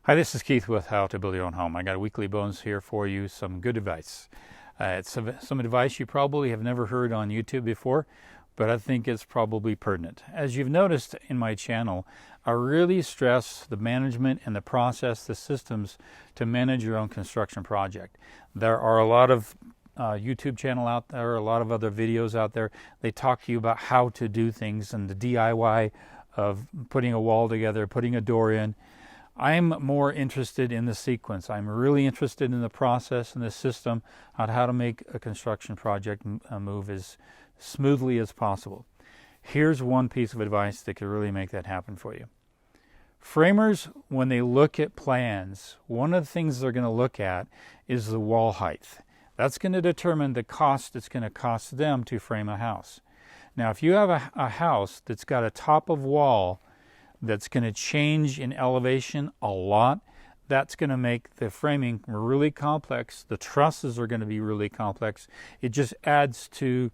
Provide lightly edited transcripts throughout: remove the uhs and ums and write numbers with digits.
Hi, this is Keith with How to Build Your Own Home. I got a weekly bonus here for you, some good advice. It's some advice you probably have never heard on YouTube before, but I think it's probably pertinent. As you've noticed in my channel, I really stress the management and the process, the systems to manage your own construction project. There are a lot of YouTube channel out there, a lot of other videos out there. They talk to you about how to do things and the DIY of putting a wall together, putting a door in. I'm more interested in the sequence. I'm really interested in the process and the system on how to make a construction project move as smoothly as possible. Here's one piece of advice that could really make that happen for you. Framers, when they look at plans, one of the things they're going to look at is the wall height. That's going to determine the cost it's going to cost them to frame a house. Now, if you have a house that's got a top of wall that's going to change in elevation a lot, that's going to make the framing really complex. The trusses are going to be really complex. It just adds to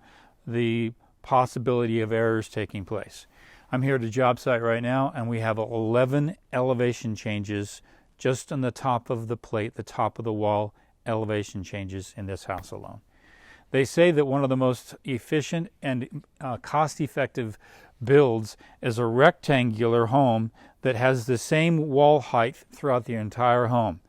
the possibility of errors taking place. I'm here at a job site right now, and we have 11 elevation changes just on the top of the plate, the top of the wall elevation changes in this house alone. They say that one of the most efficient and cost-effective builds is a rectangular home that has the same wall height throughout the entire home.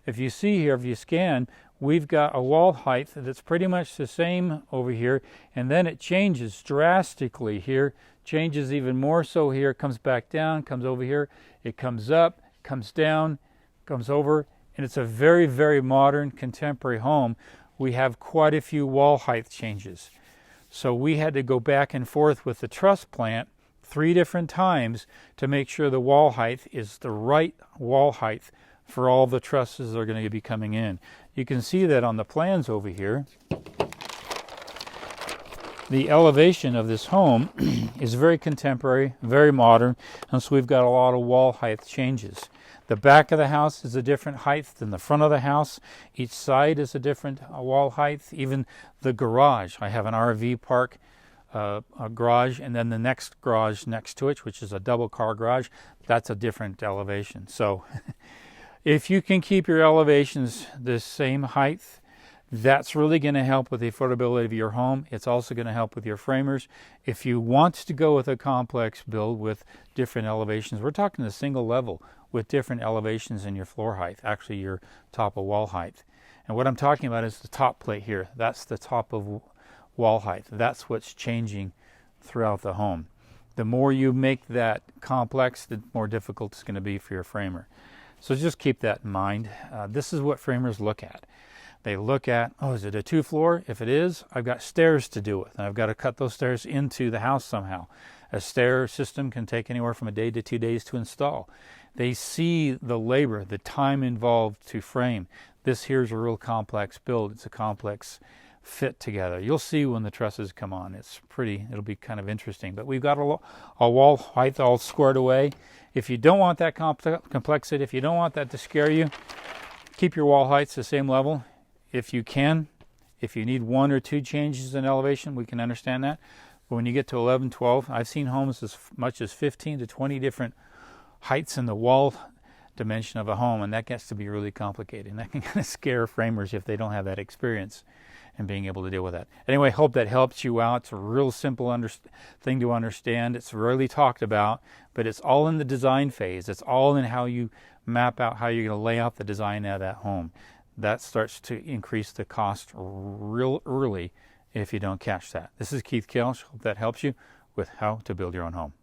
If you see here, if you scan, we've got a wall height that's pretty much the same over here, and then it changes drastically here, changes even more so here, comes back down, comes over here, it comes up, comes down, comes over, and it's a very, very modern, contemporary home. We have quite a few wall height changes. So we had to go back and forth with the truss plant 3 different times to make sure the wall height is the right wall height for all the trusses that are going to be coming in. You can see that on the plans over here. The elevation of this home is very contemporary, very modern, and so we've got a lot of wall height changes. The back of the house is a different height than the front of the house. Each side is a different wall height. Even the garage. I have an RV park a garage, and then the next garage next to it, which is a double car garage, that's a different elevation. So if you can keep your elevations the same height, that's really going to help with the affordability of your home. It's also going to help with your framers. If you want to go with a complex build with different elevations, we're talking a single level with different elevations in your floor height, actually your top of wall height. And what I'm talking about is the top plate here. That's the top of wall height. That's what's changing throughout the home. The more you make that complex, the more difficult it's going to be for your framer. So just keep that in mind. This is what framers look at. They look at, oh, is it a 2-floor? If it is, I've got stairs to do with, and I've got to cut those stairs into the house somehow. A stair system can take anywhere from a day to 2 days to install. They see the labor, the time involved to frame. This here's a real complex build. It's a complex fit together. You'll see when the trusses come on. It'll be kind of interesting. But we've got a wall height all squared away. If you don't want that complexity, if you don't want that to scare you, keep your wall heights the same level. If you can, if you need 1 or 2 changes in elevation, we can understand that. But when you get to 11, 12, I've seen homes as much as 15 to 20 different heights in the wall dimension of a home, and that gets to be really complicated. And that can kind of scare framers if they don't have that experience and being able to deal with that. Anyway, hope that helps you out. It's a real simple thing to understand. It's rarely talked about, but it's all in the design phase. It's all in how you map out how you're going to lay out the design of that home. That starts to increase the cost real early if you don't catch that. This is Keith Kelch. Hope that helps you with how to build your own home.